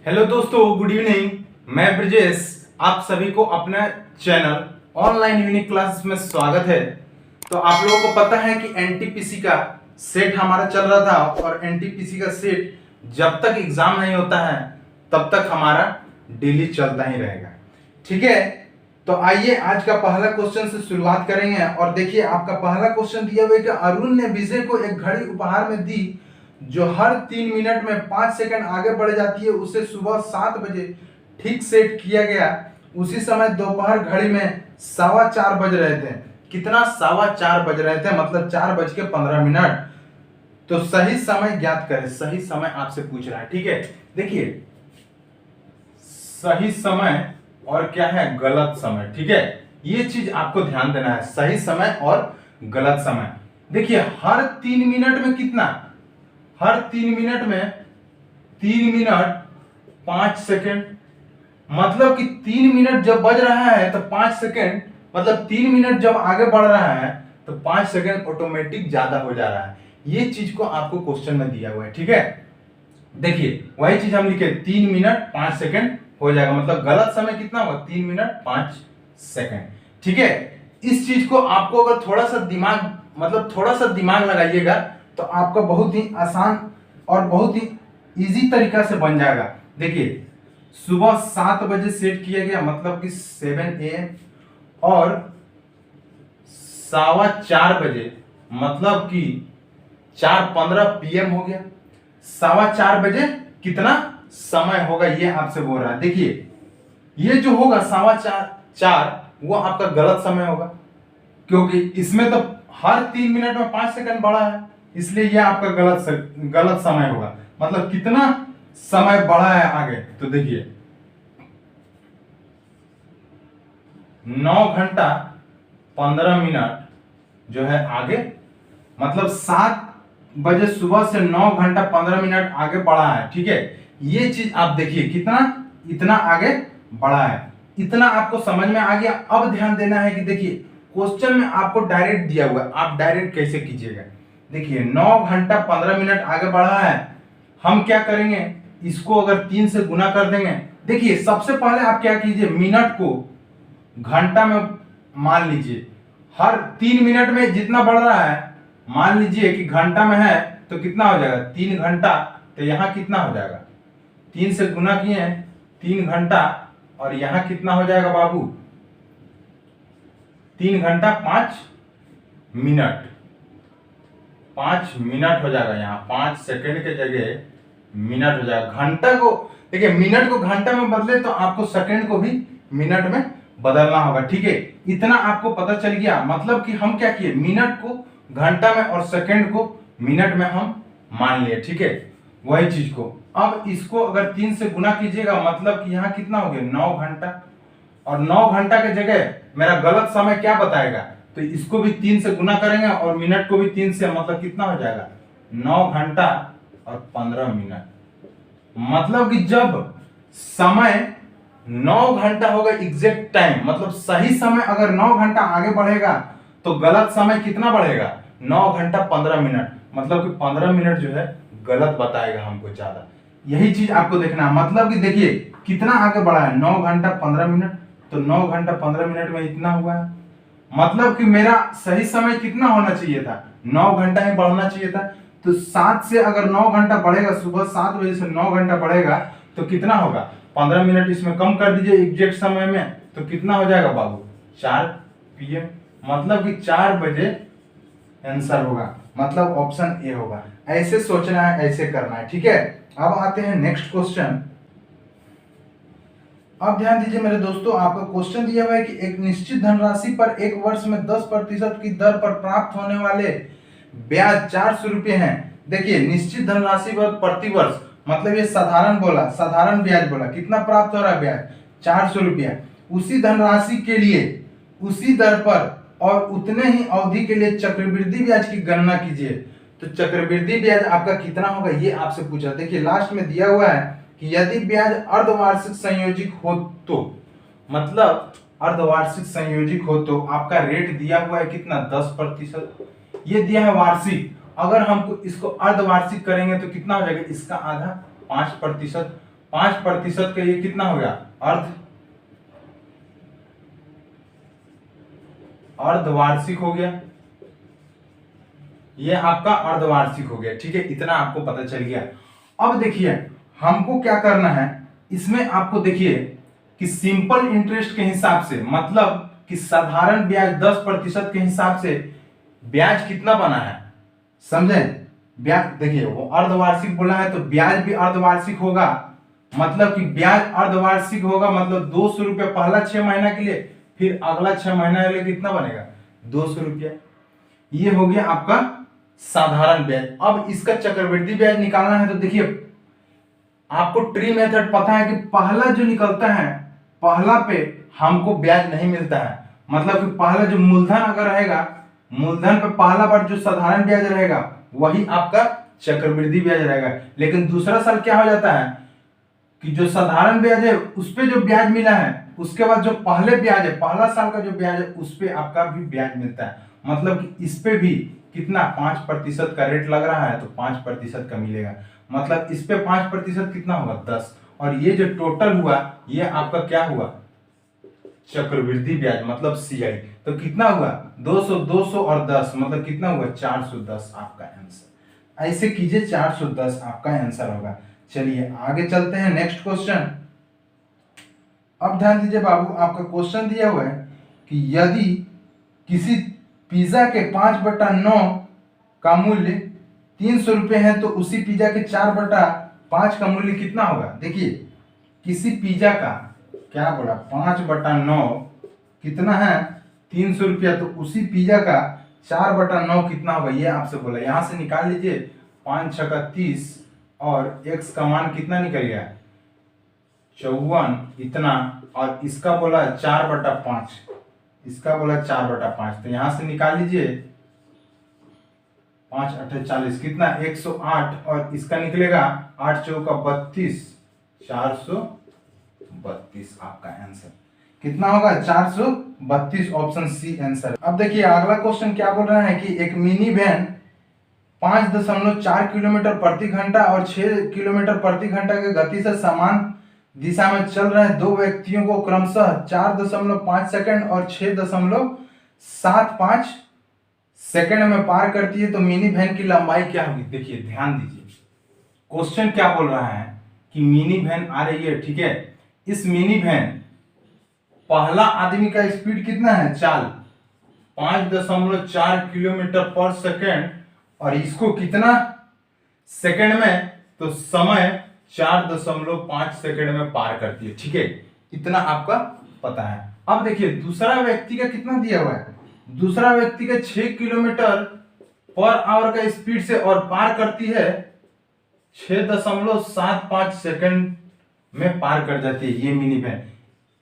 Hello दोस्तों, good evening. मैं ब्रजेश, आप सभी को अपना चैनल ऑनलाइन यूनिक क्लासेस में स्वागत है। तो आप लोगों को पता है कि एनटीपीसी का सेट हमारा चल रहा था और एनटीपीसी का सेट जब तक एग्जाम नहीं होता है तब तक हमारा डेली चलता ही रहेगा। ठीक है, तो आइए आज का पहला क्वेश्चन से शुरुआत करेंगे। और देखिए, आपका पहला क्वेश्चन दिया हुआ है कि अरुण ने विजय को एक घड़ी उपहार में दी जो हर 3 मिनट में 5 सेकंड आगे बढ़ जाती है। उसे सुबह 7 बजे ठीक सेट किया गया। उसी समय दोपहर घड़ी में 4:15 बज रहे थे। कितना? 4:15 बज रहे थे, मतलब 4:15। तो सही समय ज्ञात करें। सही समय आपसे पूछ रहा है। ठीक है, देखिए, सही समय और क्या है, गलत समय। ठीक है, ये चीज आपको ध्यान देना है, सही समय और गलत समय। देखिए, हर 3 मिनट में कितना? हर 3 मिनट में 3 मिनट 5 सेकंड, मतलब कि 3 मिनट जब बज रहा है तो 5 सेकंड, मतलब 3 मिनट जब आगे बढ़ रहा है तो 5 सेकंड ऑटोमेटिक ज्यादा हो जा रहा है। ये चीज को आपको क्वेश्चन में दिया हुआ है। ठीक है, देखिए, वही चीज हम लिखे 3 मिनट 5 सेकंड हो जाएगा, मतलब गलत समय कितना होगा? 3 मिनट 5 सेकंड। ठीक है, इस चीज को आपको अगर थोड़ा सा दिमाग, मतलब थोड़ा सा दिमाग लगाइएगा तो आपका बहुत ही आसान और बहुत ही इजी तरीका से बन जाएगा। देखिए, सुबह 7 बजे सेट किया गया, मतलब कि 7 AM, और 4:15 बजे, मतलब कि 4:15 PM हो गया। 4:15 बजे कितना समय होगा, ये आपसे बोल रहा है। देखिए, ये जो होगा 4:15 वो आपका गलत समय होगा, क्योंकि इसमें तो हर 3 मिनट में 5 सेकंड बढ़ा है, इसलिए यह आपका गलत समय होगा। मतलब कितना समय बढ़ा है आगे? तो देखिए, 9 घंटा 15 मिनट जो है आगे, मतलब 7 बजे सुबह से 9 घंटा 15 मिनट आगे बढ़ा है। ठीक है, ये चीज आप देखिए, कितना इतना आगे बढ़ा है। इतना आपको समझ में आ गया। अब ध्यान देना है कि देखिए, क्वेश्चन में आपको डायरेक्ट दिया हुआ है, आप डायरेक्ट कैसे कीजिएगा। देखिए, 9 घंटा 15 मिनट आगे बढ़ा है, हम क्या करेंगे, इसको अगर 3 से गुना कर देंगे। देखिए, सबसे पहले आप क्या कीजिए, मिनट को घंटा में मान लीजिए। हर 3 मिनट में जितना बढ़ रहा है, मान लीजिए कि घंटा में है तो कितना हो जाएगा? 3 घंटा। तो यहां कितना हो जाएगा? 3 से गुना किए 3 घंटा, और यहां कितना हो जाएगा बाबू? 3 घंटा 5 मिनट। 5 मिनट हो जाएगा, यहाँ 5 सेकंड के जगह मिनट हो जाएगा। घंटा को देखिए, मिनट को घंटा में बदले तो आपको सेकंड को भी मिनट में बदलना होगा। ठीक है, इतना आपको पता चल गया। मतलब कि हम क्या किए, मिनट को घंटा में और सेकंड को मिनट में हम मान लिए। ठीक है, वही चीज को अब इसको अगर 3 से गुना कीजिएगा, मतलब कि यहाँ कितना हो गया? 9 घंटा। और 9 घंटा के जगह मेरा गलत समय क्या बताएगा? तो इसको भी 3 से गुना करेंगे और मिनट को भी 3 से, मतलब कितना हो जाएगा? 9 घंटा और 15 मिनट। मतलब कि जब समय 9 घंटा होगा एग्जैक्ट टाइम, मतलब सही समय अगर 9 घंटा आगे बढ़ेगा तो गलत समय कितना बढ़ेगा? 9 घंटा 15 मिनट। मतलब कि 15 मिनट जो है गलत बताएगा हमको ज्यादा। यही चीज आपको देखना है। मतलब कि देखिए, कितना आगे बढ़ा है? 9 घंटा 15 मिनट। तो 9 घंटा 15 मिनट में इतना हुआ है, मतलब कि मेरा सही समय कितना होना चाहिए था? 9 घंटा ही बढ़ना चाहिए था। तो 7 से अगर 9 घंटा बढ़ेगा, सुबह 7 बजे से 9 घंटा बढ़ेगा तो कितना होगा? 15 मिनट इसमें कम कर दीजिए एग्जैक्ट समय में, तो कितना हो जाएगा बाबू? 4 PM। मतलब कि 4 बजे आंसर होगा, मतलब ऑप्शन ए होगा। ऐसे सोचना है, ऐसे करना है। ठीक है, अब आते हैं नेक्स्ट क्वेश्चन। अब ध्यान दीजिए मेरे दोस्तों, आपका क्वेश्चन दिया हुआ है कि एक निश्चित धनराशि पर एक वर्ष में 10% की दर पर प्राप्त होने वाले ब्याज 400 रुपये हैं। देखिए, निश्चित धनराशि पर प्रति वर्ष, मतलब ये साधारण बोला, साधारण ब्याज बोला। कितना प्राप्त हो रहा है ब्याज? 400 रुपया। उसी धनराशि के लिए उसी दर पर और उतने ही अवधि के लिए चक्रवृद्धि ब्याज की गणना कीजिए। तो चक्रवृद्धि ब्याज आपका कितना होगा, ये आपसे पूछा। देखिए, लास्ट में दिया हुआ है कि यदि ब्याज अर्धवार्षिक संयोजित हो तो, मतलब अर्धवार्षिक संयोजित हो तो आपका रेट दिया हुआ है कितना? 10%। ये दिया है वार्षिक। अगर हमको इसको अर्धवार्षिक करेंगे तो कितना हो जाएगा? इसका आधा 5% 5% का ये कितना हो गया, अर्धवार्षिक हो गया, ये आपका अर्धवार्षिक हो गया। ठीक है, इतना आपको पता चल गया। अब देखिए हमको क्या करना है, इसमें आपको देखिए कि सिंपल इंटरेस्ट के हिसाब से, मतलब कि साधारण ब्याज 10% के हिसाब से ब्याज कितना बना है, समझे। ब्याज देखिए वो अर्धवार्षिक बोला है तो ब्याज भी अर्धवार्षिक होगा, मतलब कि ब्याज अर्धवार्षिक होगा, मतलब 200 रुपया पहला 6 महीना के लिए, फिर अगला 6 महीना के लिए कितना बनेगा, 200 रुपया। ये हो गया आपका साधारण ब्याज। अब इसका चक्रवृद्धि ब्याज निकालना है तो देखिए आपको ट्री मेथड पता है कि पहला जो निकलता है, पहला पे हमको ब्याज नहीं मिलता है, मतलब कि पहला जो मूलधन अगर रहेगा, मूलधन पे पहला बार जो साधारण ब्याज रहेगा वही आपका चक्रवृद्धि ब्याज रहेगा। लेकिन दूसरा साल क्या हो जाता है कि जो साधारण ब्याज है उस पे जो ब्याज मिला है, उसके बाद जो पहले ब्याज है, पहला साल का जो ब्याज है उस पे आपका भी ब्याज मिलता है, मतलब कि इस पे भी कितना 5% का रेट लग रहा है तो 5% का मिलेगा, मतलब इस पे 5% कितना होगा, 10। और ये जो टोटल हुआ ये आपका क्या हुआ, चक्रवृद्धि ब्याज, मतलब सीआई। तो कितना हुआ 200, 200 और 10, मतलब कितना हुआ 410 आपका आंसर। ऐसे कीजिए 410 आपका आंसर होगा। चलिए आगे चलते हैं, नेक्स्ट क्वेश्चन। अब ध्यान दीजिए बाबू, आपका क्वेश्चन दिया हुआ है कि यदि किसी पिज्जा के 5/9 का मूल्य 300 रुपये है तो उसी पिज्जा के 4/5 का मूल्य कितना होगा। देखिए किसी पिज्जा का क्या बोला, 5/9 कितना है, 300 रुपया, तो उसी पिज्जा का 4/9 कितना होगा ये आपसे बोला। यहां से निकाल लीजिए, 5 6 का 30 और x का मान कितना निकल गया, 54 इतना, और इसका बोला 4/5, इसका बोला 4/5, तो यहां से निकाल लीजिए 5 8 40 कितना 108, और इसका निकलेगा 8 चौका 32, 432 आपका आंसर कितना होगा, 432, ऑप्शन सी आंसर। अब देखिए अगला क्वेश्चन क्या बोल रहा है कि एक मिनी वैन 5.4 किलोमीटर प्रति घंटा और 6 किलोमीटर प्रति घंटा की गति से समान दिशा में चल रहे दो व्यक्तियों को क्रमशः 4.5 सेकंड और 6.75 सेकंड में पार करती है, तो मिनी वैन की लंबाई क्या होगी। देखिए ध्यान दीजिए क्वेश्चन क्या बोल रहा है कि मिनी वैन आ रही है, ठीक है। इस मिनी वैन पहला आदमी का स्पीड कितना है, चाल 5.4 किलोमीटर पर सेकंड, और इसको कितना सेकंड में, तो समय 4.5 सेकंड में पार करती है, ठीक है। इतना आपका पता है। अब देखिए दूसरा व्यक्ति का कितना दिया हुआ है, दूसरा व्यक्ति का 6 किलोमीटर पर आवर का स्पीड से और पार करती है 6.75 सेकंड में पार कर जाती है ये मिनी वैन।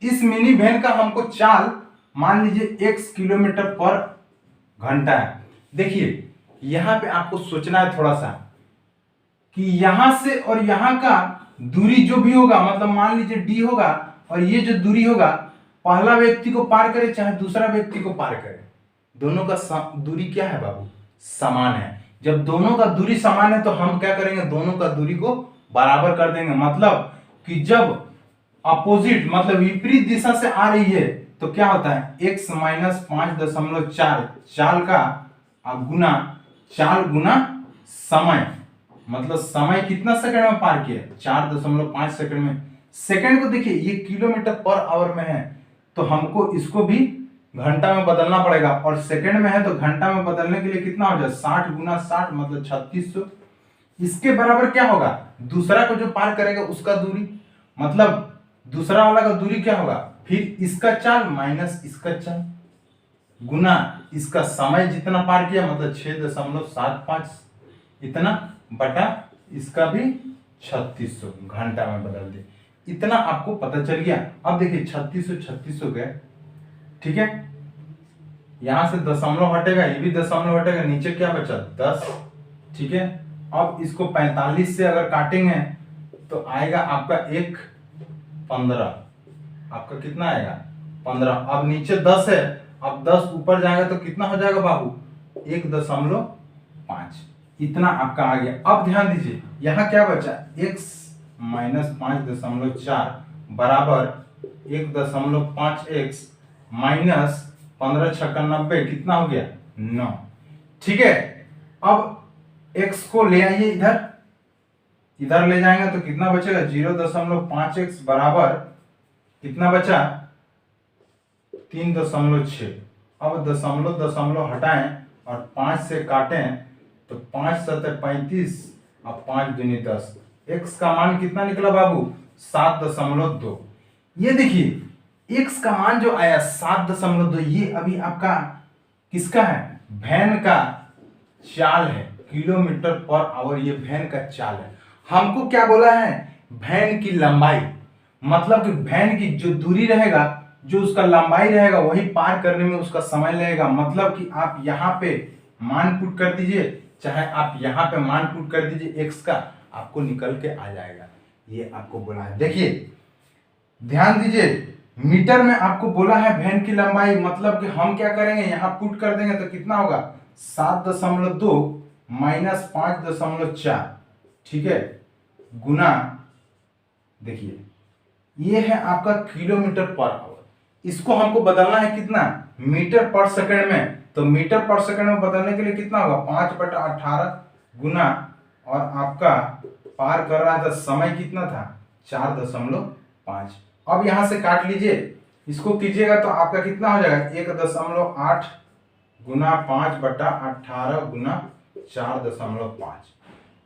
इस मिनी वैन का हमको चाल मान लीजिए x किलोमीटर पर घंटा है। देखिए यहां पे आपको सोचना है थोड़ा सा कि यहां से और यहां का दूरी जो भी होगा, मतलब मान लीजिए d होगा, और ये जो दूरी होगा पहला व्यक्ति को पार करे चाहे दूसरा व्यक्ति को पार करे, दोनों का दूरी क्या है बाबू, समान है। जब दोनों का दूरी समान है तो हम क्या करेंगे, दोनों का दूरी को बराबर कर देंगे, मतलब कि जब अपोजिट मतलब विपरीत दिशा से आ रही है तो क्या होता है x माइनस 5.4 चाल का गुना चाल गुना समय, मतलब समय कितना सेकंड में पार किया 4.5 सेकंड में। सेकंड को देखिए ये किलोमीटर पर आवर में है तो हमको इसको भी घंटा में बदलना पड़ेगा, और सेकंड में है तो घंटा में बदलने के लिए कितना हो जाए 60 गुना 60 मतलब 3600। इसके बराबर क्या होगा, दूसरा को जो पार करेगा उसका दूरी, मतलब दूसरा वाला का दूरी क्या होगा, फिर इसका चाल माइनस इसका चाल गुना इसका समय जितना पार किया मतलब 6.75 इतना बटा इसका भी 3600 घंटा में बदल दे, इतना आपको पता चल गया। अब देखिए 3600 गए, ठीक है, यहां से दशमलव हटेगा, ये भी दशमलव हटेगा, नीचे क्या बचा 10, ठीक है। अब इसको 45 से अगर काटेंगे तो आएगा आपका 15, आपका कितना आएगा 15। अब नीचे 10 है, अब 10 ऊपर जाएगा तो कितना हो जाएगा बाबू 1.5, इतना आपका आ गया। अब ध्यान दीजिए यहाँ क्या बचा x -5.4 बराबर 1.5x माइनस 15 छक्का 90 कितना हो गया 9। ठीक है, अब x को ले आइए इधर ले जाएंगे तो कितना बचेगा 0.5x बराबर कितना बचा 3.6। अब दशमलव दशमलव हटाएं और 5 से काटें तो 5 7 35 और 5 दूनी 10। x का मान कितना निकला बाबू 7.2। ये देखिए x का मान जो आया 7.2, ये अभी आपका किसका है वैन का चाल है, किलोमीटर पर आवर ये वैन का चाल है। हमको क्या बोला है वैन की लंबाई, मतलब कि वैन की जो दूरी रहेगा, जो उसका लंबाई रहेगा वही पार करने में उसका समय लगेगा। मतलब कि आप यहाँ पे मान पुट कर दीजिए, चाहे आप यहाँ पे मान पुट कर दीजिए x का, आपको निकल के आ जाएगा। ये आपको बोला है, देखिए ध्यान दीजिए मीटर में आपको बोला है वैन की लंबाई, मतलब कि हम क्या करेंगे यहाँ पुट कर देंगे तो कितना होगा 7.2 माइनस 5.4, ठीक है, गुना देखिए ये है आपका किलोमीटर पर आवर। इसको हमको बदलना है कितना मीटर पर सेकंड में, तो मीटर पर सेकंड में बदलने के लिए कितना होगा 5/18 गुना, और आपका पार कर रहा था समय कितना था 4.5। अब यहां से काट लीजिए, इसको कीजिएगा तो आपका कितना हो जाएगा 1.8 गुना 5/18 गुना 4.5।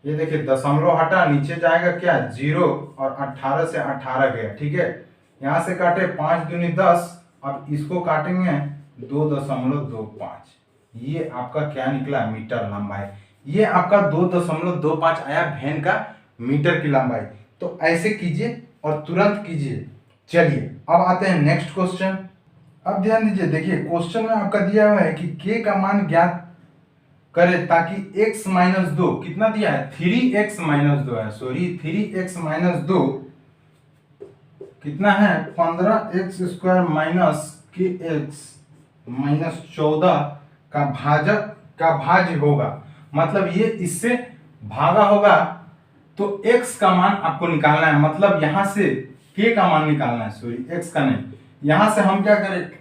ये देखिए दशमलव हटा, नीचे जाएगा क्या 0 और 18 से 18 गया, ठीक है। यहाँ से काटे 5 दूनी 10, अब इसको काटेंगे 2.25। ये आपका क्या निकला मीटर लंबाई, ये आपका 2.25 आया वैन का मीटर की लंबाई। तो ऐसे कीजिए और तुरंत कीजिए। चलिए अब आते हैं नेक्स्ट क्वेश्चन। अब ध्यान दीजिए, देखिए क्वेश्चन में आपका दिया हुआ है कि k का मान ज्ञात करे ताकि x माइनस 2 कितना दिया है 3x माइनस 2 है, सॉरी 3x माइनस 2 कितना है 15x square minus kx minus 14 का भाज्य होगा। मतलब ये इससे भागा होगा, तो x का मान आपको निकालना है, मतलब यहां से k का मान निकालना है, सॉरी x का नहीं। यहां से हम क्या करें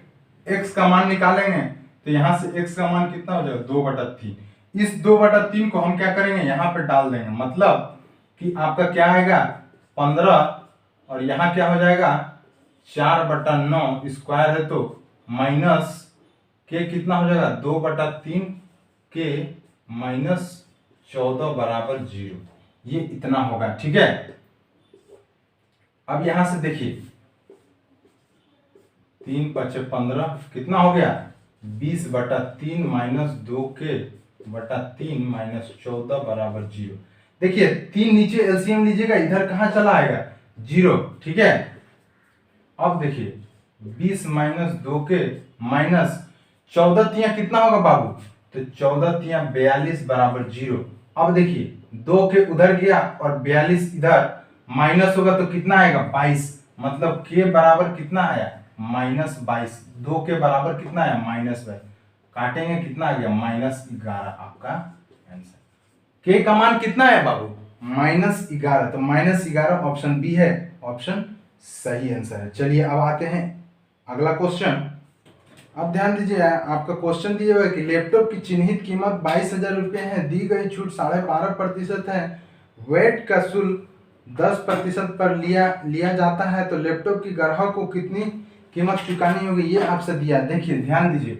x का मान निकालेंगे तो यहां से x का मान कितना हो जाएगा 2/3। इस 2/3 को हम क्या करेंगे यहाँ पे डाल देंगे, मतलब कि आपका क्या आएगा 15, और यहाँ क्या हो जाएगा 4/9 स्क्वायर है तो माइनस के कितना हो जाएगा 2/3 के माइनस 14 बराबर 0। ये इतना होगा, ठीक है। अब यहां से देखिए 3×5 15 कितना हो गया 20/3 माइनस 2 के बटा 3 माइनस 14 बराबर 0। देखिए 3 नीचे एलसीएम लीजिएगा, इधर कहां चला आएगा 0, ठीक है। अब देखिए 20 माइनस 2 के माइनस 14 तिया कितना होगा बाबू, तो 14 तिया 42 बराबर 0। अब देखिए 2 के उधर गया और 42 इधर माइनस होगा तो कितना आएगा 22, मतलब के बराबर कितना आया -22। 2 के बराबर कितना आया -22, काटेंगे कितना आ गया -11। आपका आंसर के का मान कितना है बाबू -11, तो -11 ऑप्शन बी है, ऑप्शन सही आंसर है। चलिए अब आते हैं अगला क्वेश्चन। अब ध्यान दीजिए, आपका क्वेश्चन दिया हुआ है कि लैपटॉप की चिन्हित कीमत 22,000 रुपये है, दी गई छूट 12.5% है, वेट का शुल्क 10% पर लिया जाता है, तो लैपटॉप की ग्राहक को कितनी कीमत चुकानी होगी, ये आपसे दिया। देखिए ध्यान दीजिए,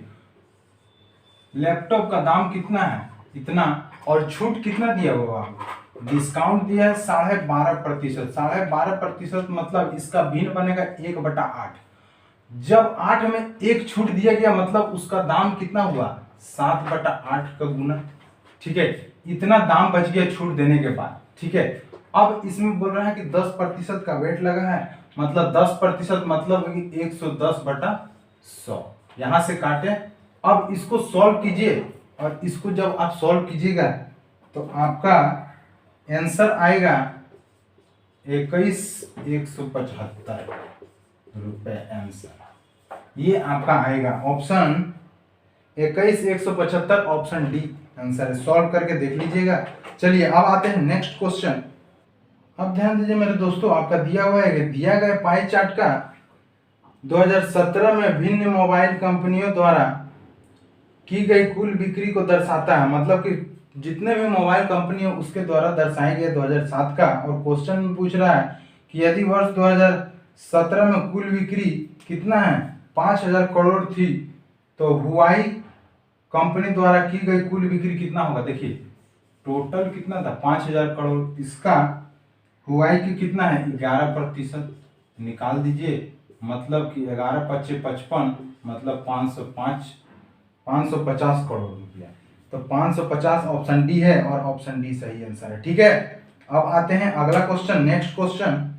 लैपटॉप का दाम कितना है इतना, और छूट कितना दिया हुआ, डिस्काउंट दिया है 12.5%। 12.5% मतलब इसका भिन्न बनेगा 1/8। जब 8 में एक छूट दिया गया मतलब उसका दाम कितना हुआ 7/8 का गुना, ठीक है। इतना दाम बच गया छूट देने के बाद, ठीक है। अब इसमें बोल रहा है कि 10% का वेट लगा है, मतलब 10% मतलब 110/100। यहां से काटे, अब इसको सॉल्व कीजिए, और इसको जब आप सॉल्व कीजिएगा तो आपका आंसर आएगा 21,175 रुपए आंसर। ये आपका आएगा ऑप्शन 21,175, ऑप्शन डी आंसर है। सॉल्व करके देख लीजिएगा। चलिए अब आते हैं नेक्स्ट क्वेश्चन। अब ध्यान दीजिए मेरे दोस्तों, आपका दिया हुआ है कि दिया गया पाई चार्ट का 2017 में भिन्न मोबाइल कंपनियों द्वारा की गई कुल बिक्री को दर्शाता है। मतलब कि जितने भी मोबाइल कंपनी है उसके द्वारा दर्शाए गए 2007 का। और क्वेश्चन में पूछ रहा है कि यदि वर्ष 2017 में कुल बिक्री कितना है, 5000 करोड़ थी, तो हुआई कंपनी द्वारा की गई कुल बिक्री कितना होगा। देखिए टोटल कितना था, 5000 करोड़, इसका हुआई की कितना है, 11% निकाल दीजिए। मतलब कि 11 पच्चे 55, मतलब 550 करोड़ रुपया। तो 550 ऑप्शन डी है और ऑप्शन डी सही आंसर है। ठीक है, अब आते हैं अगला क्वेश्चन, नेक्स्ट क्वेश्चन।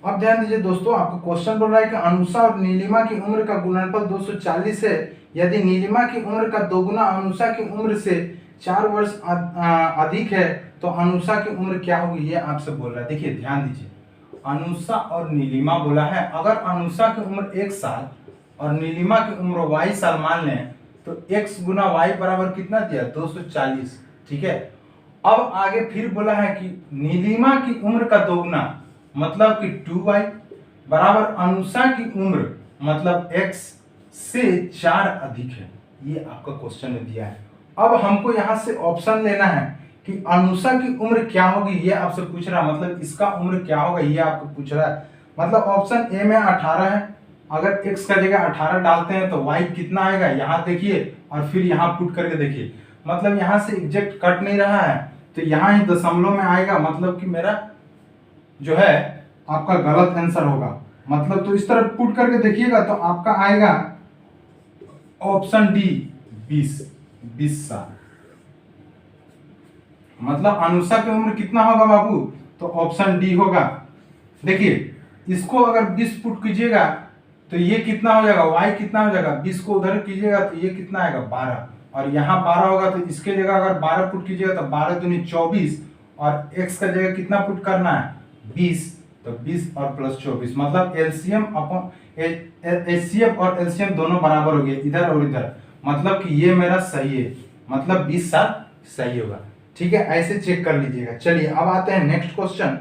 अब ध्यान दीजिए दोस्तों, आपको क्वेश्चन बोल रहा है कि अनुषा और नीलिमा की उम्र का गुणनफल 240 है। यदि नीलिमा की उम्र का दोगुना अनुषा की उम्र से 4 वर्ष अधिक है तो अनुषा की उम्र क्या होगी, ये आपसे बोल रहा है। देखिए ध्यान दीजिए, अनुषा और नीलिमा बोला है। अगर अनुषा की उम्र 1 साल और नीलिमा की उम्र y साल मान लें तो x गुना y बराबर कितना दिया, 240। ठीक है, अब आगे फिर बोला है कि नीलिमा की उम्र का दोगुना मतलब कि 2y बराबर अनुषा की उम्र मतलब x से 4 अधिक है। ये आपका क्वेश्चन में दिया है। अब हमको यहाँ से ऑप्शन लेना है कि अनुषा की उम्र क्या होगी, ये आपसे पूछ रहा है। मतलब इसका उम्र क्या होगा ये आपको पूछ रहा है। मतलब ऑप्शन ए में 18 है, अगर x का जगह 18 डालते हैं तो y कितना आएगा, यहाँ देखिए और फिर यहाँ पुट करके देखिए। मतलब यहाँ से एग्जैक्ट कट नहीं रहा है तो यहाँ ही दशमलव में आएगा। मतलब कि मेरा जो है आपका गलत आंसर होगा। मतलब तो इस तरह पुट करके देखिएगा तो आपका आएगा ऑप्शन डी 20 साल। मतलब अनुषा की उम्र कितना होगा बाबू, तो ऑप्शन डी होगा। देखिए इसको अगर 20 पुट कीजिएगा तो ये कितना हो जाएगा, y कितना हो जाएगा, 20 को उधर कीजिएगा तो ये कितना आएगा 12, और यहाँ 12 होगा तो इसके जगह अगर 12 पुट कीजिएगा तो 12 दूनी 24, और x का जगह कितना पुट करना है 20, तो 20 और प्लस 24 मतलब एलसीएम अपॉन एचसीएफ और एलसीएम दोनों बराबर हो गए इधर और इधर। मतलब कि ये मेरा सही है, मतलब 20 साल सही होगा। ठीक है, ऐसे चेक कर लीजिएगा। चलिए अब आते हैं नेक्स्ट क्वेश्चन।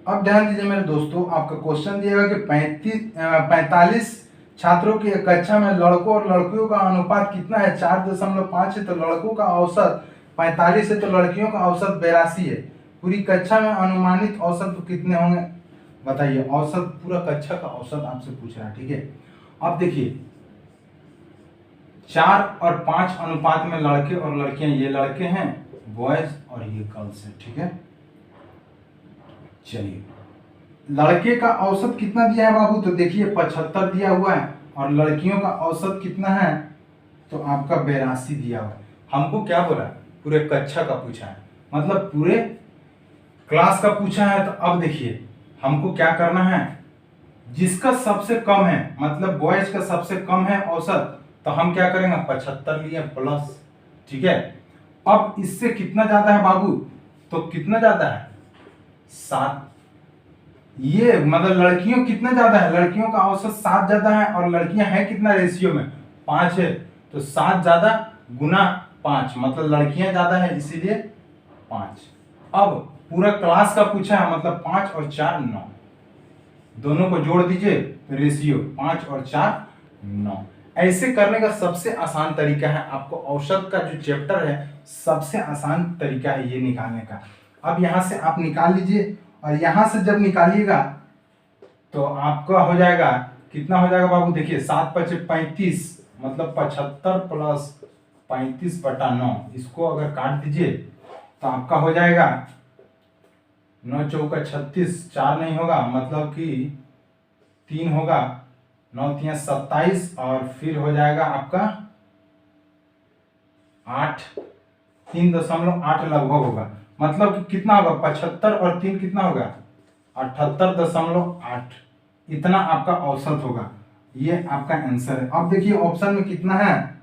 अब ध्यान दीजिए मेरे दोस्तों, आपका क्वेश्चन दिया गया कि 45 छात्रों की कक्षा में लड़कों और लड़कियों का अनुपात कितना है, 4.5 है तो लड़कों का औसत 45 है तो लड़कियों का औसत 82 है। पूरी कक्षा में अनुमानित औसत तो कितने होंगे बताइए। औसत पूरा कक्षा का औसत आपसे पूछ रहा है। ठीक है, अब देखिए 4 और 5 अनुपात में लड़के और लड़कियां, ये लड़के हैं बॉयज और ये गर्ल्स है। ठीक है, चलिए लड़के का औसत कितना दिया है बाबू, तो देखिए 75 दिया हुआ है, और लड़कियों का औसत कितना है तो आपका 82 दिया हुआ है। हमको क्या बोला, पूरे कक्षा का पूछा है, मतलब पूरे क्लास का पूछा है। तो अब देखिए हमको क्या करना है, जिसका सबसे कम है मतलब बॉयज का सबसे कम है औसत, तो हम क्या करेंगे 75 लिए प्लस। ठीक है, अब इससे कितना ज्यादा है बाबू, तो कितना ज्यादा है 7। ये मतलब लड़कियों कितना ज्यादा है, लड़कियों का औसत 7 ज्यादा है, और लड़कियां हैं कितना रेशियो में 5 है, तो 7 ज्यादा गुना 5 मतलब लड़कियां ज्यादा है इसीलिए 5। अब पूरा क्लास का पूछा है, मतलब 5 और 4 9, दोनों को जोड़ दीजिए रेशियो 5 और 4 9। ऐसे करने का सबसे आसान तरीका है, आपको औसत का जो चैप्टर है सबसे आसान तरीका है ये निकालने का। अब यहाँ से आप निकाल लीजिए, और यहाँ से जब निकालिएगा तो आपका हो जाएगा कितना हो जाएगा बाबू, देखिए 7 × 5 = 35 मतलब 75 प्लस 35/9, इसको अगर काट दीजिए तो आपका हो जाएगा 9 × 4 = 36, 4 नहीं होगा मतलब कि 3 होगा, 9 × 3 = 27, और फिर हो जाएगा आपका 8, 3.8 लगभग होगा। मतलब कि कितना होगा 75 और 3 कितना होगा 78.8, इतना आपका औसत होगा। ये आपका आंसर है। अब देखिए ऑप्शन में कितना है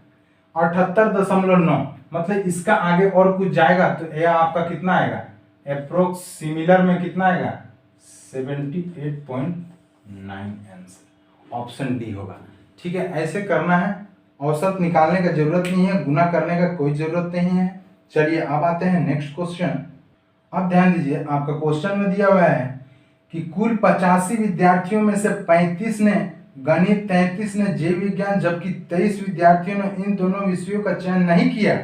78.9, मतलब इसका आगे और कुछ जाएगा तो यह आपका कितना आएगा अप्रोक्स सिमिलर में कितना आएगा 78.9 आंसर ऑप्शन डी होगा। ठीक है, ऐसे करना है, औसत निकालने का जरूरत नहीं है, गुना करने का कोई जरूरत नहीं है। चलिए अब आते हैं नेक्स्ट क्वेश्चन। अब ध्यान दीजिए, आपका क्वेश्चन में दिया हुआ है कि कुल 85 विद्यार्थियों में से 35 ने गणित, 33 ने जीव विज्ञान, जबकि 23 विद्यार्थियों ने इन दोनों विषयों का चयन नहीं किया।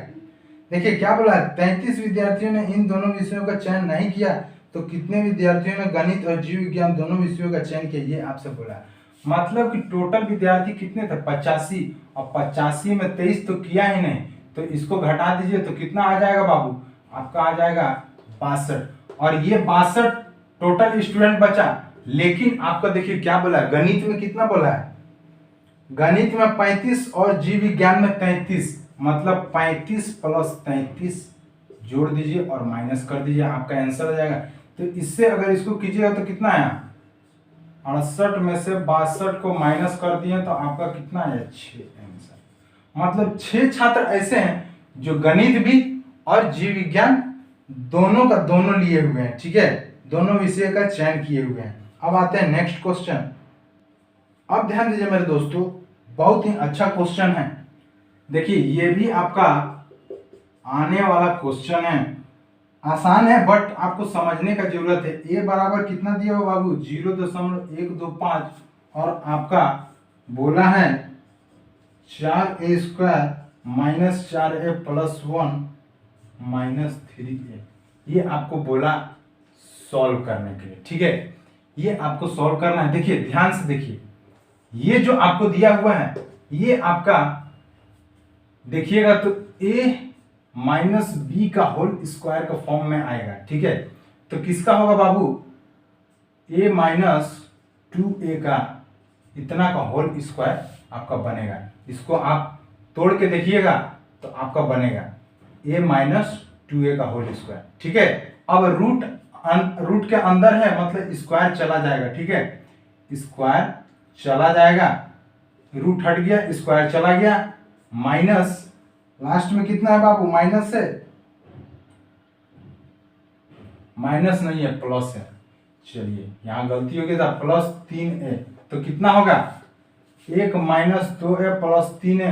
देखिए क्या बोला है, 33 विद्यार्थियों ने इन दोनों विषयों का चयन नहीं किया, तो कितने विद्यार्थियों ने गणित और जीव विज्ञान दोनों विषयों का चयन किया, ये आपसे बोला है। मतलब कि टोटल विद्यार्थी कितने थे, 85, और 85 में 23 तो किया ही नहीं, तो इसको घटा दीजिए तो कितना आ जाएगा बाबू, आपका आ जाएगा 62। और ये 62 टोटल स्टूडेंट बचा। लेकिन आपका देखिए क्या बोला है, गणित में कितना बोला है, गणित में 35 और जीव विज्ञान में 33, मतलब 35 प्लस 33 जोड़ दीजिए और माइनस कर दीजिए, आपका आंसर आ जाएगा। तो इससे अगर इसको कीजिएगा तो कितना आया, 68 में से 62 को माइनस कर दिए तो आपका कितना आया, 6 आंसर। मतलब 6 छात्र ऐसे हैं जो गणित भी और जीव विज्ञान दोनों का दोनों लिए हुए हैं, ठीक है, दोनों विषय का चयन किए हुए हैं। अब आते हैं नेक्स्ट क्वेश्चन। अब ध्यान दीजिए मेरे दोस्तों, बहुत ही अच्छा क्वेश्चन है। देखिए ये भी आपका आने वाला क्वेश्चन है, आसान है बट आपको समझने का जरूरत है। ए बराबर कितना दिया हो बाबू, 0.125, और आपका बोला है 4a² minus 4a plus 1 minus 3a। ये आपको बोला सॉल्व करने के लिए, ठीक है, ये आपको सॉल्व करना है। देखिए ध्यान से देखिए, ये जो आपको दिया हुआ है ये आपका देखिएगा तो a माइनस बी का होल स्क्वायर का फॉर्म में आएगा, ठीक है। तो किसका होगा बाबू, a माइनस 2a का इतना का होल स्क्वायर आपका बनेगा। इसको आप तोड़ के देखिएगा तो आपका बनेगा a माइनस 2a का होल स्क्वायर, ठीक है। अब रूट के अंदर है मतलब स्क्वायर चला जाएगा, ठीक है, स्क्वायर चला जाएगा, रूट हट गया, स्क्वायर चला गया, माइनस लास्ट में कितना है बाबू, माइनस है, माइनस नहीं है प्लस है, चलिए यहां गलती हो गई था, प्लस 3a, तो कितना होगा 1 माइनस 2a प्लस 3a,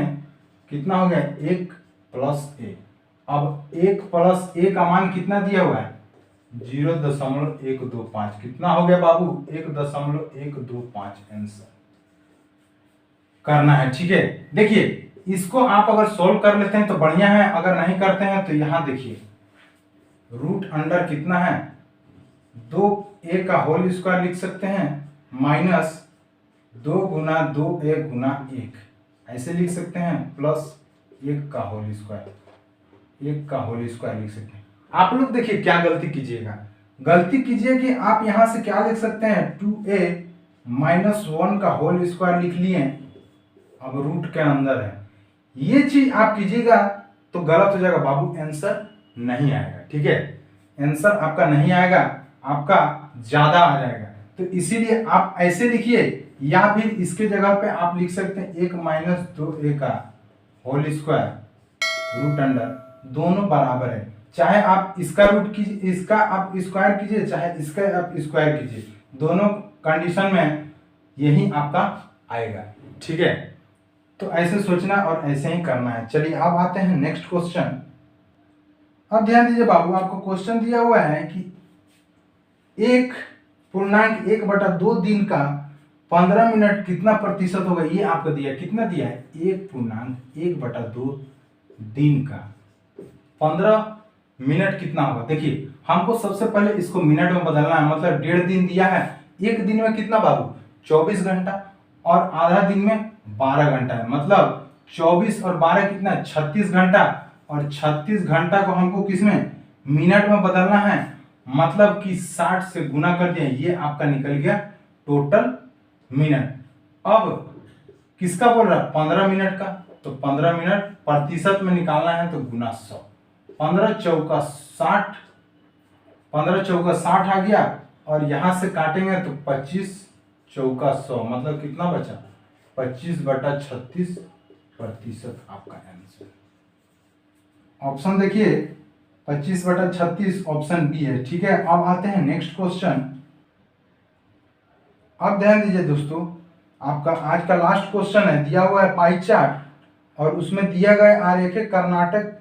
कितना हो गया 1 प्लस a। अब 1 प्लस a का मान कितना दिया हुआ है, 0.125, कितना हो गया बाबू 1.125 आंसर करना है, ठीक है। देखिए इसको आप अगर सोल्व कर लेते हैं तो बढ़िया है, अगर नहीं करते हैं तो यहां देखिए रूट अंडर कितना है 2a का होल स्क्वायर लिख सकते हैं, माइनस 2 गुना 2a गुना 1 ऐसे लिख सकते हैं, प्लस 1 का होल स्क्वायर, 1 का होल स्क्वायर लिख सकते हैं। आप लोग देखिए क्या गलती कीजिएगा, गलती कीजिए कि आप यहां से क्या लिख सकते हैं 2a माइनस 1 का होल स्क्वायर लिख लिए, अब रूट के अंदर है, ये चीज आप कीजिएगा तो गलत हो जाएगा बाबू, आंसर नहीं आएगा, ठीक है, आंसर आपका नहीं आएगा, आपका ज्यादा आ जाएगा। तो इसीलिए आप ऐसे लिखिए, या फिर इसके जगह पे आप लिख सकते हैं 1 माइनस 2a का होल स्क्वायर रूट अंडर, दोनों बराबर है, चाहे आप इसका रूट कीजिए, इसका आप स्क्वायर कीजिए, चाहे इसका आप स्क्वायर कीजिए, दोनों कंडीशन में यही आपका आएगा, ठीक है। तो ऐसे सोचना और ऐसे ही करना है। चलिए अब आते हैं नेक्स्ट क्वेश्चन। अब ध्यान दीजिए बाबू, आपको क्वेश्चन दिया हुआ है कि 1.1/2 दिन का 15 मिनट कितना प्रतिशत होगा, ये आपको दिया, कितना दिया है 1.1/2 दिन का 15 मिनट कितना होगा। देखिए हमको सबसे पहले इसको मिनट में बदलना है, मतलब 1.5 दिन दिया है, एक दिन में कितना बाबू 24 घंटा, और आधा दिन में 12 घंटा है, मतलब 24 और 12 कितना 36 घंटा, और 36 घंटा को हमको किसमें मिनट में बदलना है, मतलब कि 60 से गुना कर दिया, ये आपका निकल गया टोटल मिनट। अब किसका बोल रहा है 15 मिनट का, तो 15 मिनट प्रतिशत में निकालना है तो गुना 100, 15 चौका 60, 15 चौका 60 आ गया, और यहां से काटेंगे तो 25 चौका 100, मतलब कितना बचा 25/36 प्रतिशत आपका आंसर। ऑप्शन देखिए 25/36 ऑप्शन बी है, ठीक है। अब आते हैं नेक्स्ट क्वेश्चन। अब ध्यान दीजिए दोस्तों, आपका आज का लास्ट क्वेश्चन है, दिया हुआ है पाई चार्ट, और उसमें दिया गया आरेख कर्नाटक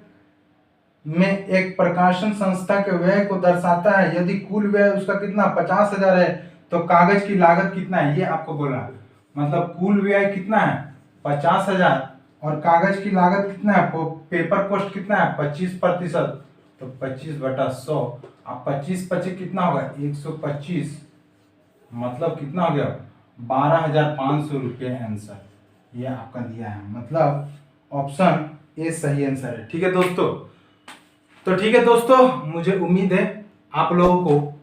में एक प्रकाशन संस्था के व्यय को दर्शाता है। यदि कुल व्यय उसका कितना 50,000 है तो कागज की लागत कितना है, ये आपको बोला। मतलब कुल व्यय कितना है 50,000 और कागज की लागत कितना है, पेपर कॉस्ट कितना है 25%, तो 25/100। अब 25/25 कितना होगा 125, मतलब कितना हो गया 12,500 रुपये आंसर ये आपका दिया है। मतलब ऑप्शन ए सही आंसर है। ठीक है दोस्तों, तो ठीक है दोस्तों, मुझे उम्मीद है आप लोगों को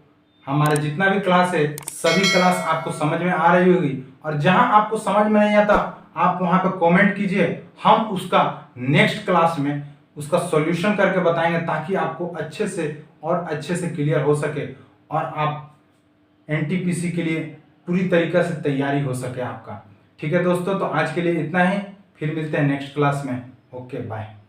हमारे जितना भी क्लास है सभी क्लास आपको समझ में आ रही होगी। और जहां आपको समझ में नहीं आता आप वहां पे कमेंट कीजिए, हम उसका नेक्स्ट क्लास में उसका सॉल्यूशन करके बताएंगे ताकि आपको अच्छे से और अच्छे से क्लियर हो सके और आप एनटीपीसी के लिए पूरी तरीके से तैयारी हो सके आपका। ठीक है दोस्तों, तो आज के लिए इतना ही, फिर मिलते हैं नेक्स्ट क्लास में। Okay bye.